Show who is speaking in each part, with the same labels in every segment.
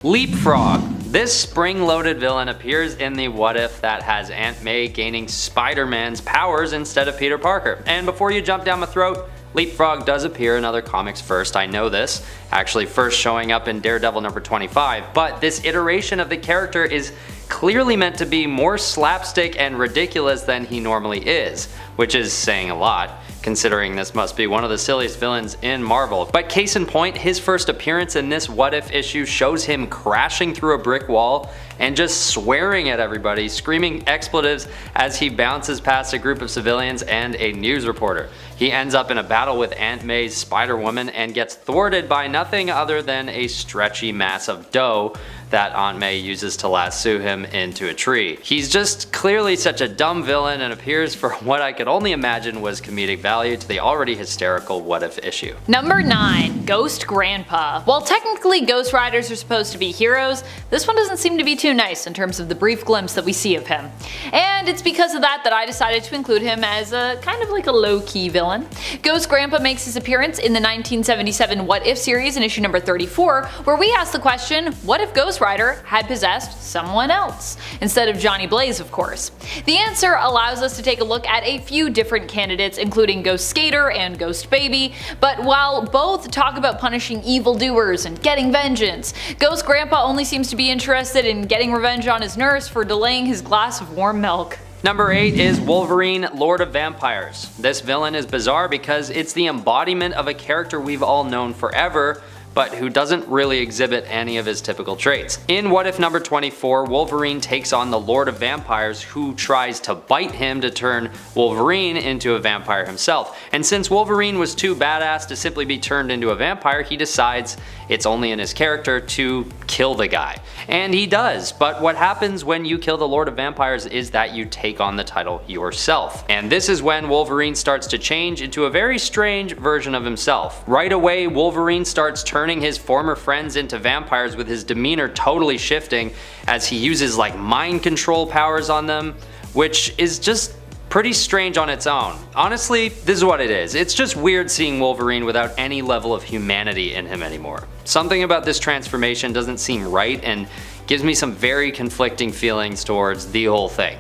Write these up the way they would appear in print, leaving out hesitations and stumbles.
Speaker 1: Leapfrog. This spring-loaded villain appears in the What If that has Aunt May gaining Spider-Man's powers instead of Peter Parker. And before you jump down my throat, Leapfrog does appear in other comics first, I know this, actually first showing up in Daredevil number 25, but this iteration of the character is clearly meant to be more slapstick and ridiculous than he normally is, which is saying a lot, considering this must be one of the silliest villains in Marvel. But case in point, his first appearance in this What If issue shows him crashing through a brick wall and just swearing at everybody, screaming expletives as he bounces past a group of civilians and a news reporter. He ends up in a battle with Aunt May's Spider-Woman and gets thwarted by nothing other than a stretchy mass of dough that Aunt May uses to lasso him into a tree. He's just clearly such a dumb villain and appears for what I could only imagine was comedic value to the already hysterical What If issue.
Speaker 2: Number 9. Ghost Grandpa. While technically Ghost Riders are supposed to be heroes, this one doesn't seem to be too nice in terms of the brief glimpse that we see of him. And it's because of that I decided to include him as a kind of like a low-key villain. Ghost Grandpa makes his appearance in the 1977 What If series in issue number 34, where we ask the question, what if Ghost Rider had possessed someone else? Instead of Johnny Blaze, of course. The answer allows us to take a look at a few different candidates, including Ghost Skater and Ghost Baby, but while both talk about punishing evildoers and getting vengeance, Ghost Grandpa only seems to be interested in getting revenge on his nurse for delaying his glass of warm milk.
Speaker 1: Number 8 is Wolverine, Lord of Vampires. This villain is bizarre because it's the embodiment of a character we've all known forever, but who doesn't really exhibit any of his typical traits. In What If number 24, Wolverine takes on the Lord of Vampires, who tries to bite him to turn Wolverine into a vampire himself. And since Wolverine was too badass to simply be turned into a vampire, he decides it's only in his character to kill the guy. And he does, but what happens when you kill the Lord of Vampires is that you take on the title yourself. And this is when Wolverine starts to change into a very strange version of himself. Right away, Wolverine starts turning his former friends into vampires, with his demeanor totally shifting as he uses like mind control powers on them, which is just pretty strange on its own. Honestly, this is what it is. It's just weird seeing Wolverine without any level of humanity in him anymore. Something about this transformation doesn't seem right and gives me some very conflicting feelings towards the whole thing.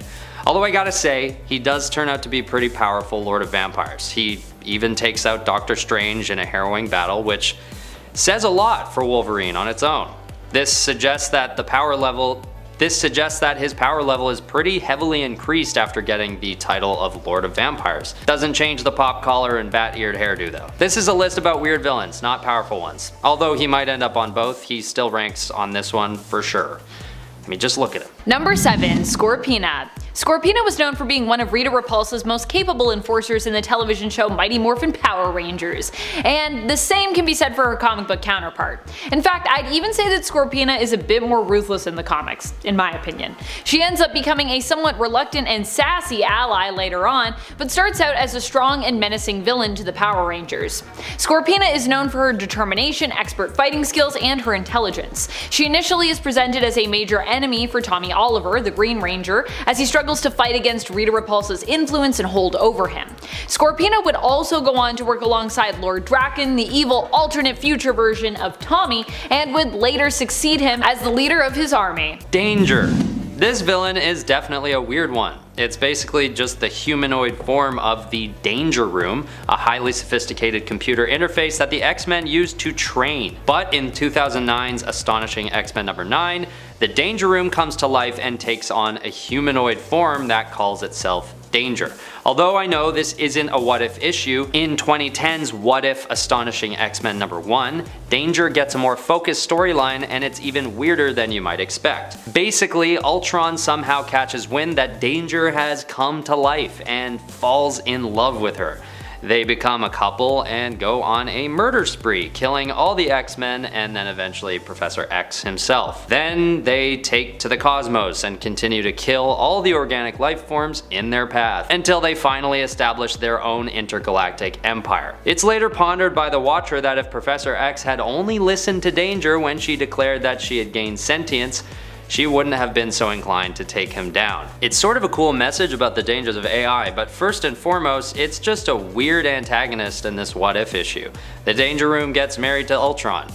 Speaker 1: Although I gotta say, he does turn out to be pretty powerful Lord of Vampires. He even takes out Doctor Strange in a harrowing battle, which says a lot for Wolverine on its own. This suggests that his power level is pretty heavily increased after getting the title of Lord of Vampires. Doesn't change the pop collar and bat-eared hairdo though. This is a list about weird villains, not powerful ones. Although he might end up on both, he still ranks on this one for sure. I mean, just look at him.
Speaker 2: Number 7. Scorpina. Scorpina was known for being one of Rita Repulsa's most capable enforcers in the television show Mighty Morphin Power Rangers, and the same can be said for her comic book counterpart. In fact, I'd even say that Scorpina is a bit more ruthless in the comics, in my opinion. She ends up becoming a somewhat reluctant and sassy ally later on, but starts out as a strong and menacing villain to the Power Rangers. Scorpina is known for her determination, expert fighting skills, and her intelligence. She initially is presented as a major enemy for Tommy Oliver, the Green Ranger, as he struggles to fight against Rita Repulsa's influence and hold over him. Scorpina would also go on to work alongside Lord Draken, the evil alternate future version of Tommy, and would later succeed him as the leader of his army.
Speaker 1: Danger. This villain is definitely a weird one. It's basically just the humanoid form of the Danger Room, a highly sophisticated computer interface that the X-Men used to train. But in 2009's astonishing X-Men number 9, the Danger Room comes to life and takes on a humanoid form that calls itself Danger. Although I know this isn't a What If issue, in 2010's What If Astonishing X-Men number 1, Danger gets a more focused storyline, and it's even weirder than you might expect. Basically, Ultron somehow catches wind that Danger has come to life and falls in love with her. They become a couple and go on a murder spree, killing all the X-Men and then eventually Professor X himself. Then they take to the cosmos and continue to kill all the organic life forms in their path, until they finally establish their own intergalactic empire. It's later pondered by the Watcher that if Professor X had only listened to Danger when she declared that she had gained sentience, she wouldn't have been so inclined to take him down. It's sort of a cool message about the dangers of AI, but first and foremost, it's just a weird antagonist in this What If issue. The Danger Room gets married to Ultron.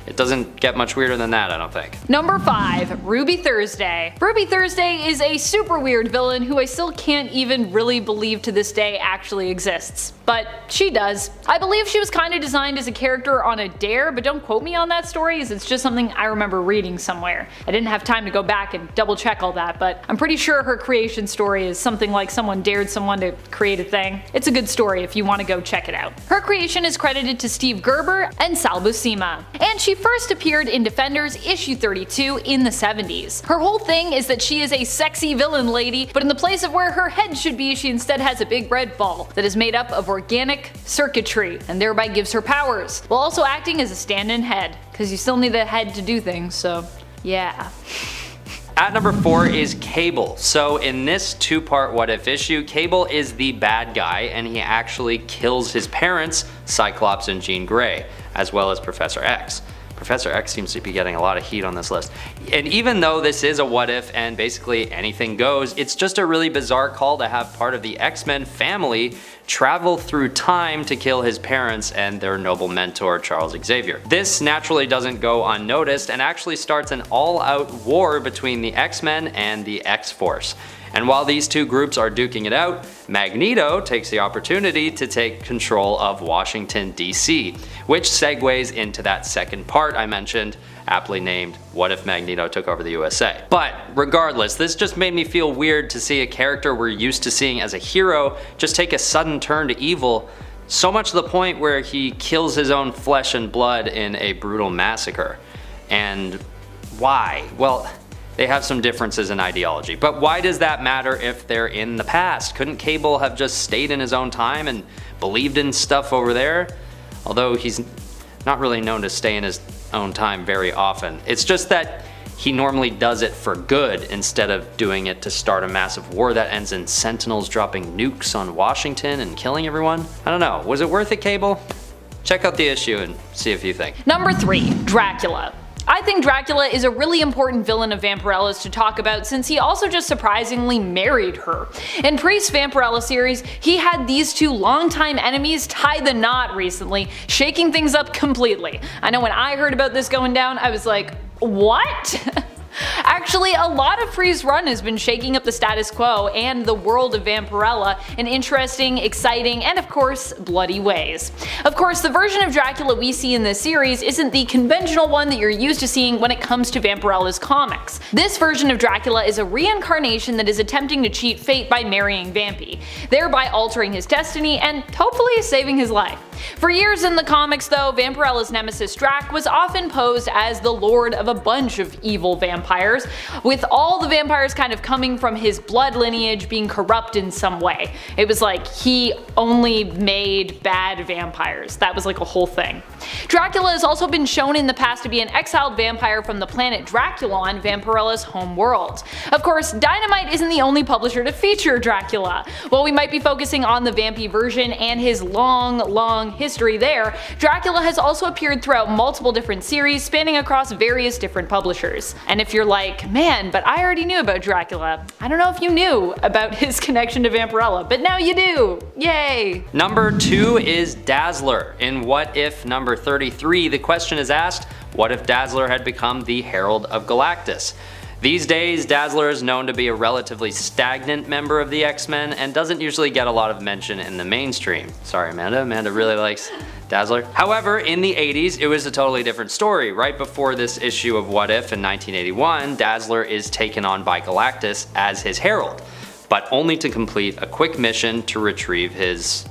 Speaker 1: It doesn't get much weirder than that, I don't think.
Speaker 2: Number 5. Ruby Thursday. Ruby Thursday is a super weird villain who I still can't even really believe to this day actually exists. But she does. I believe she was kinda designed as a character on a dare, but don't quote me on that story as it's just something I remember reading somewhere. I didn't have time to go back and double check all that, but I'm pretty sure her creation story is something like someone dared someone to create a thing. It's a good story if you want to go check it out. Her creation is credited to Steve Gerber and Sal Buscema, and she first appeared in Defenders issue 32 in the 70s. Her whole thing is that she is a sexy villain lady, but in the place of where her head should be, she instead has a big red ball that is made up of organic circuitry and thereby gives her powers, while also acting as a stand-in head, because you still need a head to do things, so yeah.
Speaker 1: At number 4 is Cable. So in this 2-part What If issue, Cable is the bad guy and he actually kills his parents, Cyclops and Jean Grey, as well as Professor X. Professor X seems to be getting a lot of heat on this list. And even though this is a what if and basically anything goes, it's just a really bizarre call to have part of the X-Men family travel through time to kill his parents and their noble mentor Charles Xavier. This naturally doesn't go unnoticed and actually starts an all-out war between the X-Men and the X-Force. And while these two groups are duking it out, Magneto takes the opportunity to take control of Washington, D.C., which segues into that second part I mentioned, aptly named What If Magneto Took Over the USA. But regardless, this just made me feel weird to see a character we're used to seeing as a hero just take a sudden turn to evil, so much to the point where he kills his own flesh and blood in a brutal massacre. And why? Well, they have some differences in ideology, but why does that matter if they're in the past? Couldn't Cable have just stayed in his own time and believed in stuff over there? Although he's not really known to stay in his own time very often. It's just that he normally does it for good instead of doing it to start a massive war that ends in Sentinels dropping nukes on Washington and killing everyone. I don't know, was it worth it, Cable? Check out the issue and see if you think.
Speaker 2: Number 3. Dracula. I think Dracula is a really important villain of Vampirella's to talk about since he also just surprisingly married her. In Priest's Vampirella series, he had these two longtime enemies tie the knot recently, shaking things up completely. I know when I heard about this going down, I was like, what? Actually, a lot of Priest's run has been shaking up the status quo and the world of Vampirella in interesting, exciting, and of course, bloody ways. Of course, the version of Dracula we see in this series isn't the conventional one that you're used to seeing when it comes to Vampirella's comics. This version of Dracula is a reincarnation that is attempting to cheat fate by marrying Vampy, thereby altering his destiny and hopefully saving his life. For years in the comics though, Vampirella's nemesis Drac was often posed as the lord of a bunch of evil vampires, with all the vampires kind of coming from his blood lineage being corrupt in some way. It was like he only made bad vampires. That was like a whole thing. Dracula has also been shown in the past to be an exiled vampire from the planet Draculon, Vampirella's home world. Of course, Dynamite isn't the only publisher to feature Dracula. While we might be focusing on the Vampy version and his long history there, Dracula has also appeared throughout multiple different series spanning across various different publishers. And if you're like, man, but I already knew about Dracula, I don't know if you knew about his connection to Vampirella, but now you do! Yay!
Speaker 1: Number 2 is Dazzler. In What If number 33, the question is asked, what if Dazzler had become the Herald of Galactus? These days, Dazzler is known to be a relatively stagnant member of the X-Men and doesn't usually get a lot of mention in the mainstream. Sorry Amanda, Amanda really likes Dazzler. However, in the 80s, it was a totally different story. Right before this issue of What If in 1981, Dazzler is taken on by Galactus as his herald, but only to complete a quick mission to retrieve his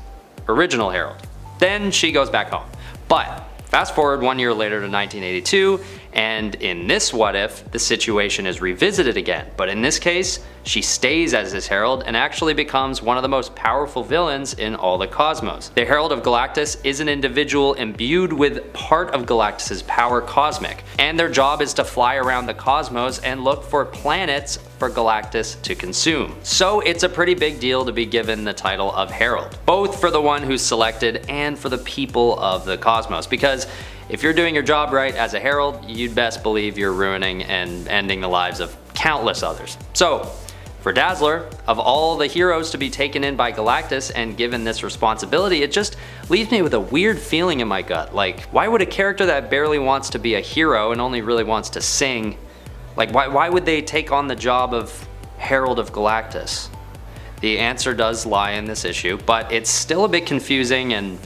Speaker 1: original herald. Then she goes back home. But fast forward 1 year later to 1982, and in this What If, the situation is revisited again, but in this case, she stays as his herald and actually becomes one of the most powerful villains in all the cosmos. The Herald of Galactus is an individual imbued with part of Galactus's power cosmic, and their job is to fly around the cosmos and look for planets for Galactus to consume. So it's a pretty big deal to be given the title of Herald, both for the one who's selected and for the people of the cosmos, because if you're doing your job right as a herald, you'd best believe you're ruining and ending the lives of countless others. So, For Dazzler, of all the heroes to be taken in by Galactus and given this responsibility, it just leaves me with a weird feeling in my gut. Like, why would a character that barely wants to be a hero and only really wants to sing, like why would they take on the job of Herald of Galactus? The answer does lie in this issue, but it's still a bit confusing and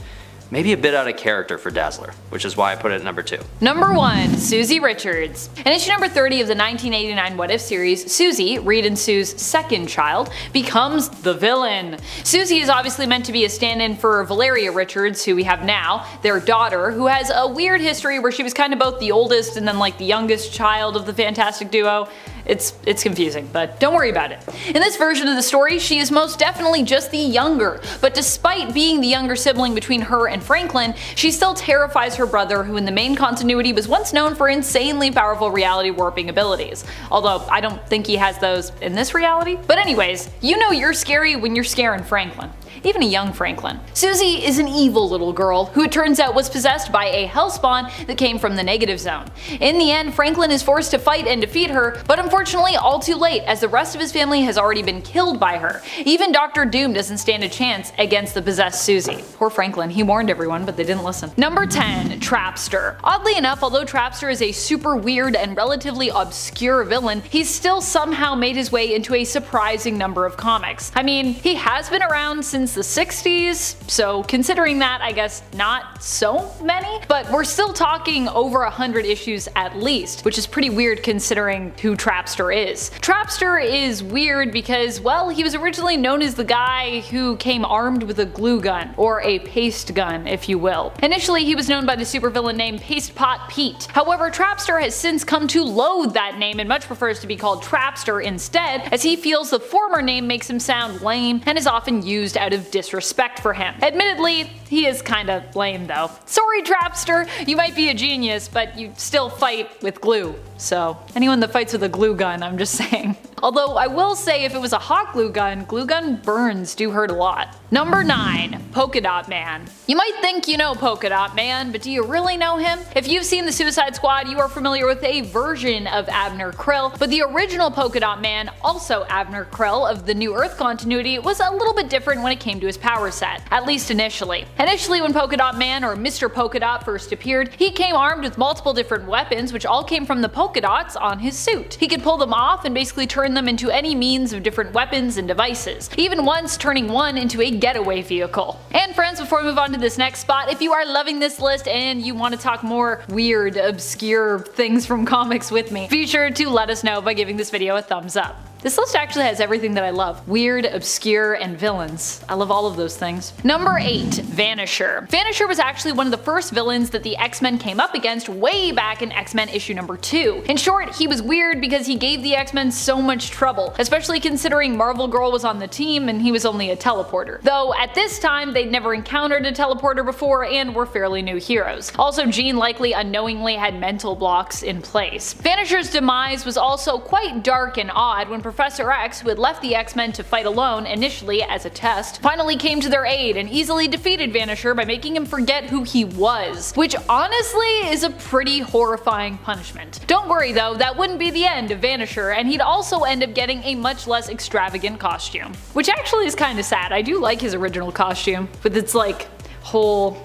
Speaker 1: maybe a bit out of character for Dazzler, which is why I put it at number 2.
Speaker 2: Number 1. Suzy Richards. In issue number 30 of the 1989 What If series, Suzy, Reed and Sue's second child, becomes the villain. Suzy is obviously meant to be a stand-in for Valeria Richards, who we have now, their daughter, who has a weird history where she was kind of both the oldest and then like the youngest child of the fantastic duo. It's confusing, but don't worry about it. In this version of the story, she is most definitely just the younger, but despite being the younger sibling between her and Franklin, she still terrifies her brother, who in the main continuity was once known for insanely powerful reality warping abilities. Although I don't think he has those in this reality. But anyways, you know you're scary when you're scaring Franklin. Even a young Franklin. Suzy is an evil little girl who it turns out was possessed by a hellspawn that came from the negative zone. In the end, Franklin is forced to fight and defeat her, but unfortunately all too late, as the rest of his family has already been killed by her. Even Dr. Doom doesn't stand a chance against the possessed Suzy. Poor Franklin, he warned everyone, but they didn't listen. Number 10. Trapster. Oddly enough, although Trapster is a super weird and relatively obscure villain, he's still somehow made his way into a surprising number of comics. I mean, he has been around since the 60s, so considering that, I guess not so many, but we're still talking over 100 issues at least, which is pretty weird considering who Trapster is. Trapster is weird because, well, he was originally known as the guy who came armed with a glue gun, or a paste gun if you will. Initially he was known by the supervillain name Paste Pot Pete. However, Trapster has since come to loathe that name and much prefers to be called Trapster instead, as he feels the former name makes him sound lame and is often used out of disrespect for him. Admittedly, he is kinda lame though. Sorry Trapster, you might be a genius, but you still fight with glue. So anyone that fights with a glue gun, I'm just saying. Although I will say if it was a hot glue gun burns do hurt a lot. Number 9. Polka Dot Man. You might think you know Polka Dot Man, but do you really know him? If you've seen the Suicide Squad, you are familiar with a version of Abner Krill, but the original Polka Dot Man, also Abner Krill of the New Earth continuity, was a little bit different when it came to his power set, at least initially. Initially when Polka Dot Man, or Mr. Polka Dot, first appeared, he came armed with multiple different weapons which all came from the polka dots on his suit. He could pull them off and basically turn them into any means of different weapons and devices, even once turning one into a getaway vehicle. And friends, before we move on to this next spot, if you are loving this list and you want to talk more weird, obscure things from comics with me, be sure to let us know by giving this video a thumbs up. This list actually has everything that I love. Weird, obscure, and villains. I love all of those things. Number 8. Vanisher. Vanisher was actually one of the first villains that the X-Men came up against way back in X-Men issue number 2. In short, he was weird because he gave the X-Men so much trouble, especially considering Marvel Girl was on the team and he was only a teleporter. Though at this time they'd never encountered a teleporter before and were fairly new heroes. Also, Jean likely unknowingly had mental blocks in place. Vanisher's demise was also quite dark and odd when Professor X, who had left the X-Men to fight alone initially as a test, finally came to their aid and easily defeated Vanisher by making him forget who he was, which honestly is a pretty horrifying punishment. Don't worry though, that wouldn't be the end of Vanisher, and he'd also end up getting a much less extravagant costume. Which actually is kinda sad. I do like his original costume, with its like whole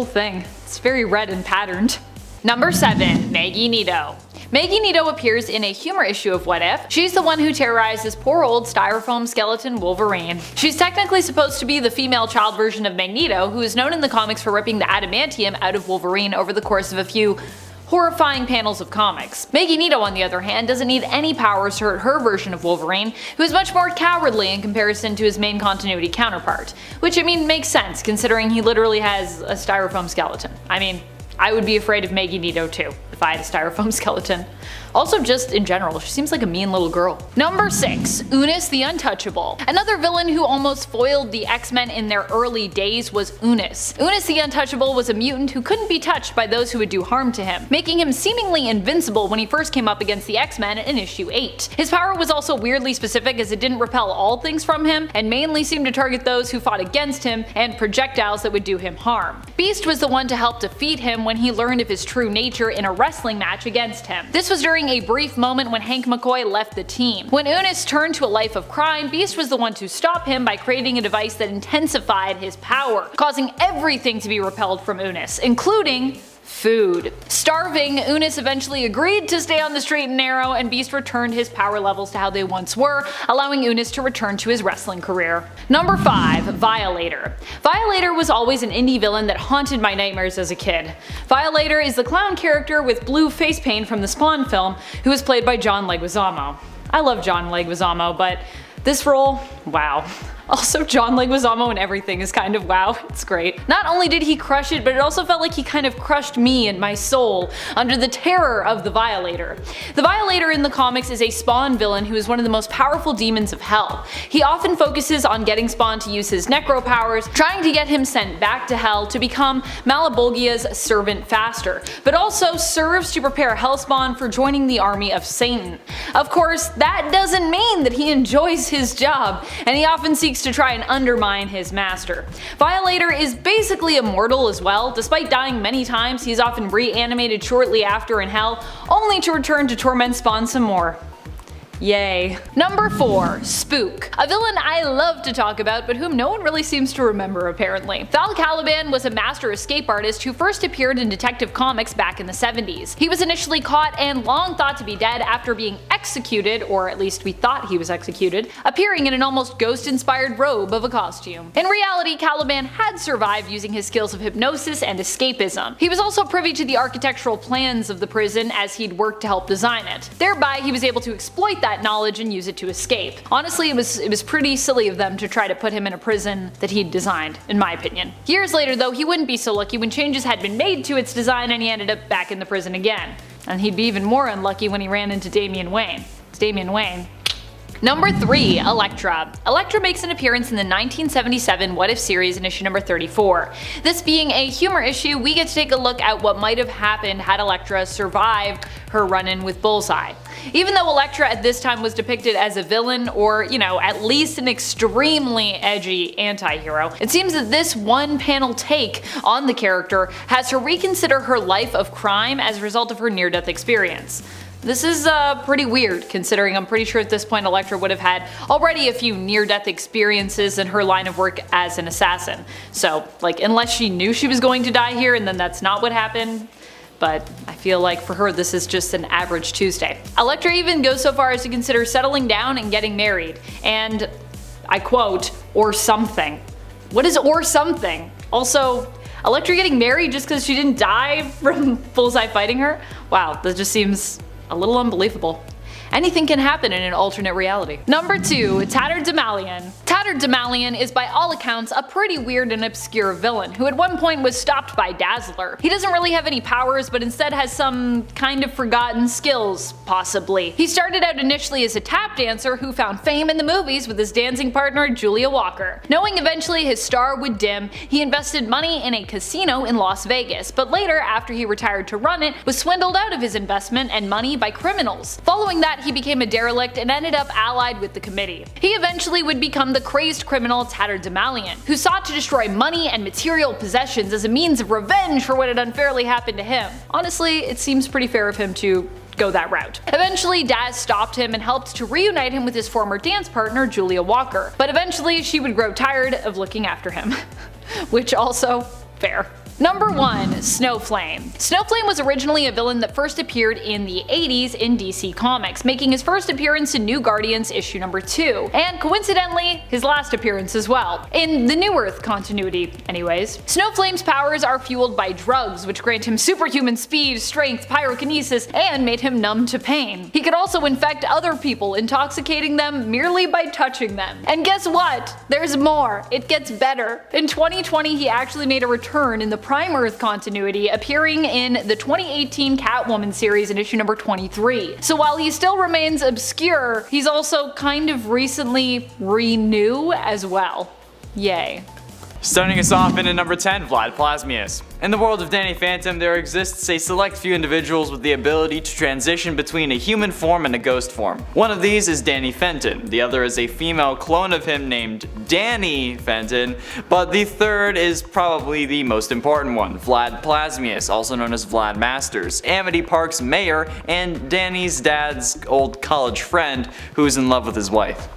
Speaker 2: thing. It's very red and patterned. Number 7. Maggie Neato. Maggie Neato appears in a humor issue of What If. She's the one who terrorizes poor old styrofoam skeleton Wolverine. She's technically supposed to be the female child version of Magneto, who is known in the comics for ripping the adamantium out of Wolverine over the course of a few horrifying panels of comics. Maggie Neato, on the other hand, doesn't need any powers to hurt her version of Wolverine, who is much more cowardly in comparison to his main continuity counterpart. Which, I mean, makes sense considering he literally has a styrofoam skeleton. I mean, I would be afraid of Maggie Neato too, if I had a styrofoam skeleton. Also, just in general, she seems like a mean little girl. Number 6. UNUS the Untouchable. Another villain who almost foiled the X-Men in their early days was UNUS. UNUS the Untouchable was a mutant who couldn't be touched by those who would do harm to him, making him seemingly invincible when he first came up against the X-Men in issue 8. His power was also weirdly specific as it didn't repel all things from him, and mainly seemed to target those who fought against him and projectiles that would do him harm. Beast was the one to help defeat him him when he learned of his true nature in a wrestling match against him. This was during a brief moment when Hank McCoy left the team. When UNUS turned to a life of crime, Beast was the one to stop him by creating a device that intensified his power, causing everything to be repelled from UNUS, including food. Starving, UNUS eventually agreed to stay on the straight and narrow, and Beast returned his power levels to how they once were, allowing UNUS to return to his wrestling career. Number 5. Violator. Violator was always an indie villain that haunted my nightmares as a kid. Violator is the clown character with blue face paint from the Spawn film, who is played by John Leguizamo. I love John Leguizamo, but this role, wow. Also, John Leguizamo and everything is kind of wow, it's great. Not only did he crush it, but it also felt like he kind of crushed me and my soul under the terror of the Violator. The Violator in the comics is a Spawn villain who is one of the most powerful demons of hell. He often focuses on getting Spawn to use his necro powers, trying to get him sent back to hell to become Malabolgia's servant faster, but also serves to prepare Hellspawn for joining the army of Satan. Of course, that doesn't mean that he enjoys his job, and he often seeks to try and undermine his master. Violator is basically immortal as well. Despite dying many times, he's often reanimated shortly after in hell, only to return to torment Spawn some more. Yay. Number 4. Spook. A villain I love to talk about, but whom no one really seems to remember apparently. Val Caliban was a master escape artist who first appeared in Detective Comics back in the 70s. He was initially caught and long thought to be dead after being executed, or at least we thought he was executed, appearing in an almost ghost-inspired robe of a costume. In reality, Caliban had survived using his skills of hypnosis and escapism. He was also privy to the architectural plans of the prison as he'd worked to help design it. Thereby, he was able to exploit that knowledge and use it to escape. Honestly, it was pretty silly of them to try to put him in a prison that he'd designed, in my opinion. Years later though, he wouldn't be so lucky when changes had been made to its design and he ended up back in the prison again. And he'd be even more unlucky when he ran into Damian Wayne. It's Damian Wayne. Number 3. Elektra. Elektra makes an appearance in the 1977 What If series in issue number 34. This being a humor issue, we get to take a look at what might have happened had Elektra survived her run-in with Bullseye. Even though Elektra at this time was depicted as a villain, or, you know, at least an extremely edgy anti-hero, it seems that this one-panel take on the character has her reconsider her life of crime as a result of her near-death experience. This is pretty weird, considering I'm pretty sure at this point Elektra would have had already a few near-death experiences in her line of work as an assassin. So, like, unless she knew she was going to die here and then that's not what happened, but I feel like for her this is just an average Tuesday. Elektra even goes so far as to consider settling down and getting married, and I quote, or something. What is or something? Also, Elektra getting married just because she didn't die from Bullseye fighting her? Wow, that just seems a little unbelievable. Anything can happen in an alternate reality. Number 2. Tatterdemalion. Tatterdemalion is by all accounts a pretty weird and obscure villain who at one point was stopped by Dazzler. He doesn't really have any powers, but instead has some kind of forgotten skills, possibly. He started out initially as a tap dancer who found fame in the movies with his dancing partner Julia Walker. Knowing eventually his star would dim, he invested money in a casino in Las Vegas, but later, after he retired to run it, was swindled out of his investment and money by criminals. Following that, he became a derelict and ended up allied with the committee. He eventually would become the crazed criminal Tatterdemalion, who sought to destroy money and material possessions as a means of revenge for what had unfairly happened to him. Honestly, it seems pretty fair of him to go that route. Eventually, Daz stopped him and helped to reunite him with his former dance partner, Julia Walker, but eventually she would grow tired of looking after him. Which also, fair. Number 1. SNOWFLAME. SNOWFLAME was originally a villain that first appeared in the 80s in DC Comics, making his first appearance in New Guardians issue number 2, and coincidentally, his last appearance as well, in the New Earth continuity anyways. SNOWFLAME's powers are fueled by drugs, which grant him superhuman speed, strength, pyrokinesis, and made him numb to pain. He could also infect other people, intoxicating them merely by touching them. And guess what? There's more. It gets better. In 2020, he actually made a return in the Prime Earth continuity, appearing in the 2018 Catwoman series in issue number 23. So while he still remains obscure, he's also kind of recently renew as well. Yay.
Speaker 3: Starting us off in at number 10, VLAD PLASMIUS. In the world of Danny Phantom, there exists a select few individuals with the ability to transition between a human form and a ghost form. One of these is Danny Fenton, the other is a female clone of him named Danny Fenton, but the third is probably the most important one, VLAD PLASMIUS, also known as VLAD Masters, Amity Park's mayor and Danny's dad's old college friend who's in love with his wife.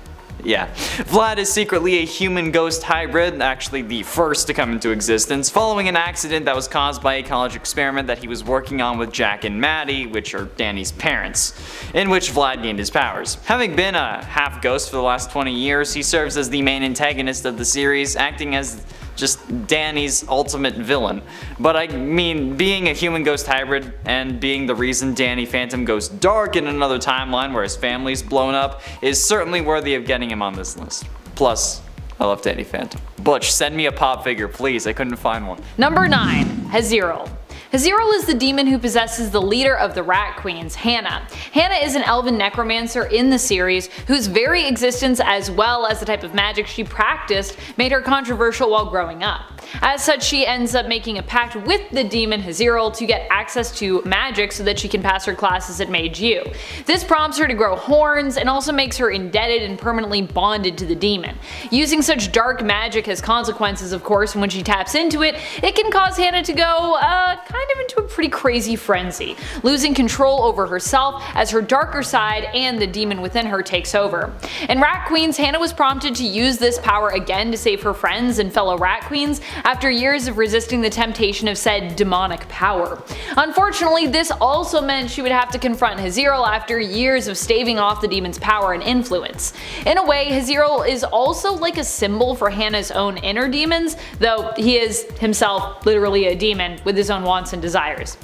Speaker 3: Yeah. VLAD is secretly a human-ghost hybrid, actually the first to come into existence, following an accident that was caused by a college experiment that he was working on with Jack and Maddie, which are Danny's parents, in which VLAD gained his powers. Having been a half-ghost for the last 20 years, he serves as the main antagonist of the series, acting as just Danny's ultimate villain. But I mean, being a human-ghost hybrid and being the reason Danny Phantom goes dark in another timeline where his family's blown up is certainly worthy of getting him on this list. Plus, I love Danny Phantom. Butch, send me a pop figure, please. I couldn't find one.
Speaker 2: Number 9. HERALD. HERALD is the demon who possesses the leader of the Rat Queens, Hannah. Hannah is an elven necromancer in the series whose very existence as well as the type of magic she practiced made her controversial while growing up. As such, she ends up making a pact with the demon HERALD to get access to magic so that she can pass her classes at Mage U. This prompts her to grow horns and also makes her indebted and permanently bonded to the demon. Using such dark magic has consequences, of course, and when she taps into it, it can cause Hannah to go kind of into a pretty crazy frenzy, losing control over herself as her darker side and the demon within her takes over. In Rat Queens, Hannah was prompted to use this power again to save her friends and fellow Rat Queens after years of resisting the temptation of said demonic power. Unfortunately, this also meant she would have to confront HERALD after years of staving off the demon's power and influence. In a way, HERALD is also like a symbol for Hannah's own inner demons, though he is himself literally a demon with his own wants and desires.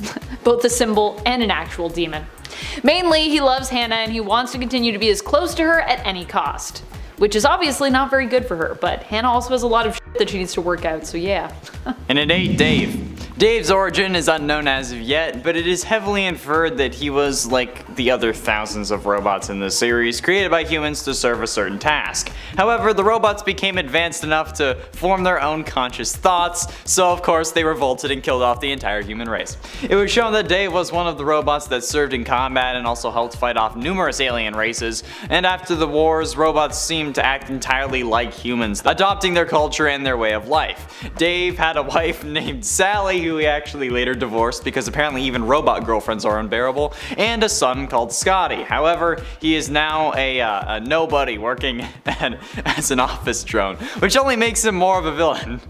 Speaker 2: Both a symbol and an actual demon. Mainly, he loves Hannah and he wants to continue to be as close to her at any cost. Which is obviously not very good for her, but Hannah also has a lot of shit that she needs to work out, so yeah.
Speaker 3: And at 8, Dave. Dave's origin is unknown as of yet, but it is heavily inferred that he was like the other thousands of robots in the series, created by humans to serve a certain task. However, the robots became advanced enough to form their own conscious thoughts, so of course they revolted and killed off the entire human race. It was shown that Dave was one of the robots that served in combat and also helped fight off numerous alien races, and after the wars, robots seemed to act entirely like humans, adopting their culture and their way of life. Dave had a wife named Sally, who he actually later divorced because apparently even robot girlfriends are unbearable, and a son called Scotty. However, he is now a nobody working as an office drone, which only makes him more of a villain,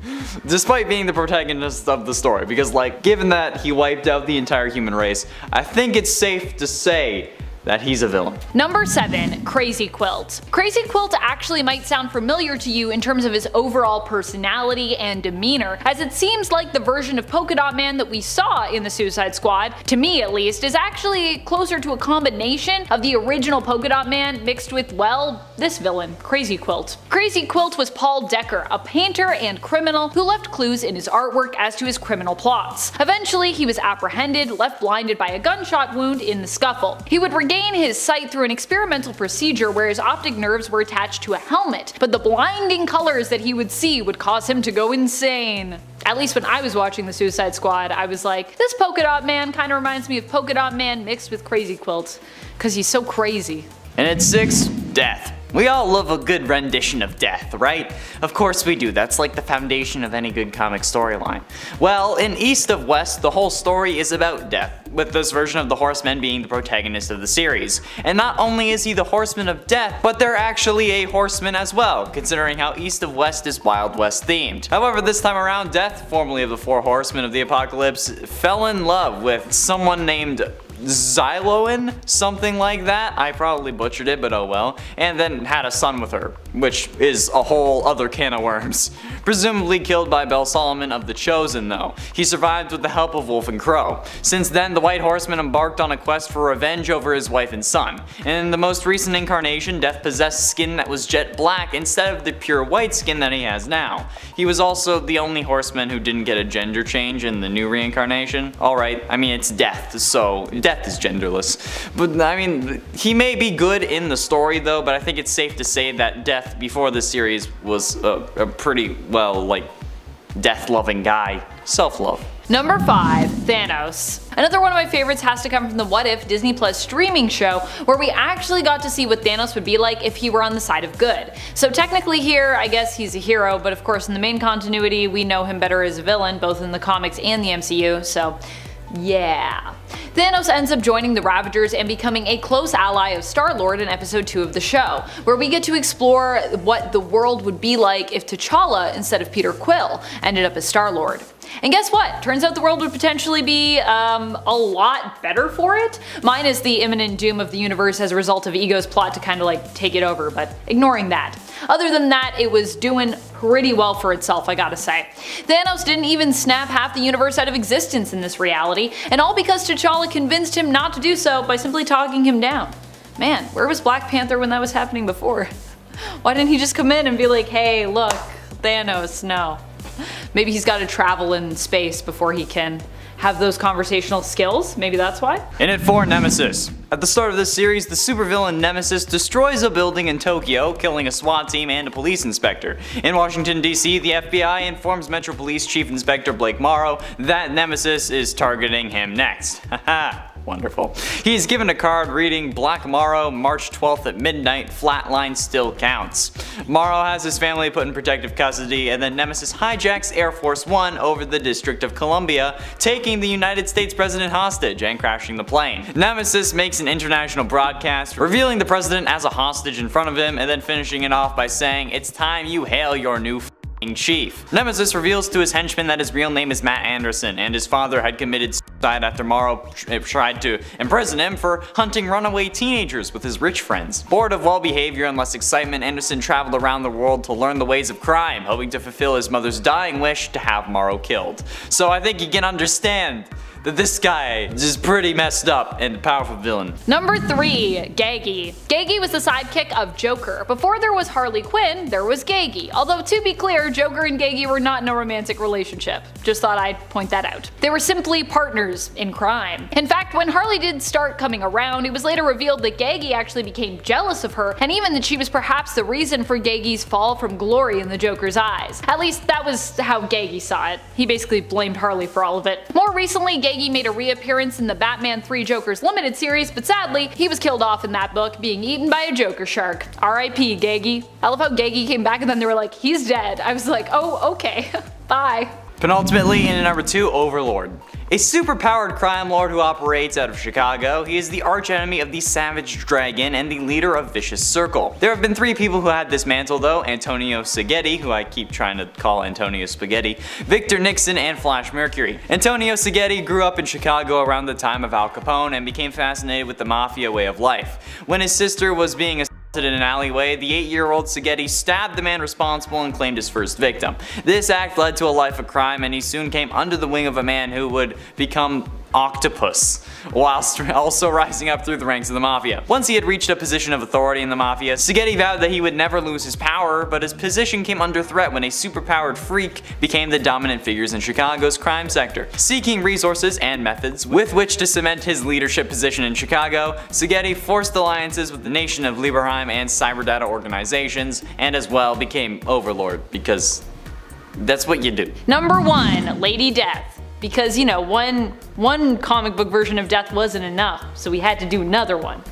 Speaker 3: despite being the protagonist of the story, because like, given that he wiped out the entire human race, I think it's safe to say that he's a villain.
Speaker 2: Number 7. Crazy Quilt. Crazy Quilt actually might sound familiar to you in terms of his overall personality and demeanor, as it seems like the version of Polka Dot Man that we saw in the Suicide Squad, to me at least, is actually closer to a combination of the original Polka Dot Man mixed with, well, this villain, Crazy Quilt. Crazy Quilt was Paul Decker, a painter and criminal who left clues in his artwork as to his criminal plots. Eventually, he was apprehended, left blinded by a gunshot wound in the scuffle. He would regain his sight through an experimental procedure where his optic nerves were attached to a helmet, but the blinding colors that he would see would cause him to go insane. At least when I was watching the Suicide Squad, I was like, this Polka Dot Man kinda reminds me of Polka Dot Man mixed with Crazy Quilt, cause he's so crazy.
Speaker 3: And at 6, Death. We all love a good rendition of death, right? Of course we do, that's like the foundation of any good comic storyline. Well, in East of West, the whole story is about death, with this version of the Horseman being the protagonist of the series. And not only is he the Horseman of Death, but they're actually a horseman as well, considering how East of West is Wild West themed. However, this time around, Death, formerly of the 4 Horsemen of the Apocalypse, fell in love with someone named Xyloan, something like that. I probably butchered it, but oh well. And then had a son with her, which is a whole other can of worms. Presumably killed by Bel Solomon of the Chosen though. He survived with the help of Wolf and Crow. Since then, the White Horseman embarked on a quest for revenge over his wife and son. And in the most recent incarnation, Death possessed skin that was jet black instead of the pure white skin that he has now. He was also the only horseman who didn't get a gender change in the new reincarnation. Alright, I mean it's Death, so Death is genderless. But I mean, he may be good in the story though, but I think it's safe to say that Death before this series was a pretty, well, like, death-loving guy. Self-love.
Speaker 2: Number 5. Thanos. Another one of my favorites has to come from the What If Disney Plus streaming show, where we actually got to see what Thanos would be like if he were on the side of good. So technically here, I guess he's a hero, but of course in the main continuity we know him better as a villain, both in the comics and the MCU, so yeah. Thanos ends up joining the Ravagers and becoming a close ally of Star-Lord in episode 2 of the show, where we get to explore what the world would be like if T'Challa, instead of Peter Quill, ended up as Star-Lord. And guess what? Turns out the world would potentially be, a lot better for it, minus the imminent doom of the universe as a result of Ego's plot to kinda like take it over, but ignoring that. Other than that, it was doing pretty well for itself, I gotta say. Thanos didn't even snap half the universe out of existence in this reality, and all because T'Challa convinced him not to do so by simply talking him down. Man, where was Black Panther when that was happening before? Why didn't he just come in and be like, hey, look, Thanos, no. Maybe he's gotta travel in space before he can have those conversational skills, maybe that's why?
Speaker 3: In at 4, Nemesis. At the start of this series, the supervillain Nemesis destroys a building in Tokyo, killing a SWAT team and a police inspector. In Washington, D.C., the FBI informs Metro Police Chief Inspector Blake Morrow that Nemesis is targeting him next. Haha. Wonderful. He is given a card reading Black Morrow, March 12th at midnight, flatline still counts. Morrow has his family put in protective custody, and then Nemesis hijacks Air Force One over the District of Columbia, taking the United States president hostage and crashing the plane. Nemesis makes an international broadcast, revealing the president as a hostage in front of him, and then finishing it off by saying, "It's time you hail your new chief." Nemesis reveals to his henchmen that his real name is Matt Anderson, and his father had committed suicide after Morrow tried to imprison him for hunting runaway teenagers with his rich friends. Bored of well behavior and less excitement, Anderson traveled around the world to learn the ways of crime, hoping to fulfill his mother's dying wish to have Morrow killed. So I think you can understand that this guy is pretty messed up and a powerful villain.
Speaker 2: Number 3. Gaggy. Gaggy was the sidekick of Joker. Before there was Harley Quinn, there was Gaggy. Although to be clear, Joker and Gaggy were not in a romantic relationship. Just thought I'd point that out. They were simply partners in crime. In fact, when Harley did start coming around, it was later revealed that Gaggy actually became jealous of her, and even that she was perhaps the reason for Gaggy's fall from glory in the Joker's eyes. At least that was how Gaggy saw it. He basically blamed Harley for all of it. More recently, Gaggy made a reappearance in the Batman 3 Jokers limited series, but sadly, he was killed off in that book, being eaten by a Joker shark. R.I.P. Gaggy. I love how Gaggy came back and then they were like, he's dead. I was like, oh, okay. Bye.
Speaker 3: Penultimately, in at number 2, Overlord. A superpowered crime lord who operates out of Chicago, he is the archenemy of the Savage Dragon and the leader of Vicious Circle. There have been 3 people who had this mantle though: Antonio Seghetti, who I keep trying to call Antonio Spaghetti, Victor Nixon, and Flash Mercury. Antonio Seghetti grew up in Chicago around the time of Al Capone and became fascinated with the mafia way of life. When his sister was being in an alleyway, the 8-year-old Seghetti stabbed the man responsible and claimed his first victim. This act led to a life of crime, and he soon came under the wing of a man who would become Octopus, whilst also rising up through the ranks of the mafia. Once he had reached a position of authority in the mafia, Seghetti vowed that he would never lose his power, but his position came under threat when a superpowered freak became the dominant figures in Chicago's crime sector. Seeking resources and methods with which to cement his leadership position in Chicago, Seghetti forced alliances with the Nation of Lieberheim and cyber data organizations, and as well became Overlord, because that's what you do.
Speaker 2: Number 1. Lady Death. Because, you know, one comic book version of Death wasn't enough, so we had to do another one.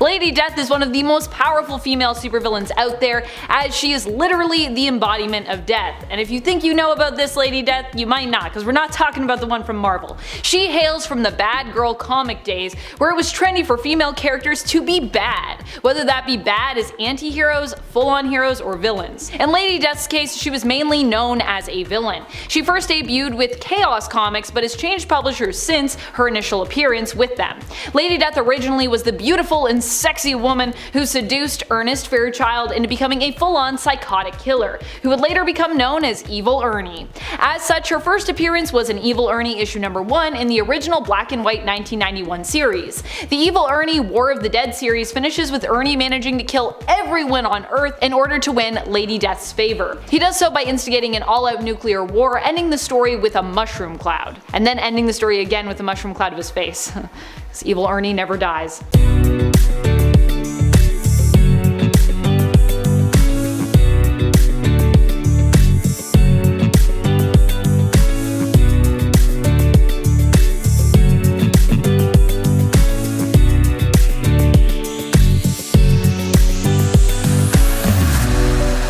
Speaker 2: Lady Death is one of the most powerful female supervillains out there, as she is literally the embodiment of death. And if you think you know about this Lady Death, you might not, because we're not talking about the one from Marvel. She hails from the bad girl comic days, where it was trendy for female characters to be bad, whether that be bad as anti-heroes, full-on heroes, or villains. In Lady Death's case, she was mainly known as a villain. She first debuted with Chaos Comics, but has changed publishers since her initial appearance with them. Lady Death originally was the beautiful and sexy woman who seduced Ernest Fairchild into becoming a full-on psychotic killer, who would later become known as Evil Ernie. As such, her first appearance was in Evil Ernie issue number 1 in the original black and white 1991 series. The Evil Ernie War of the Dead series finishes with Ernie managing to kill everyone on Earth in order to win Lady Death's favor. He does so by instigating an all-out nuclear war, ending the story with a mushroom cloud, and then ending the story again with a mushroom cloud of his face. This Evil Ernie never dies.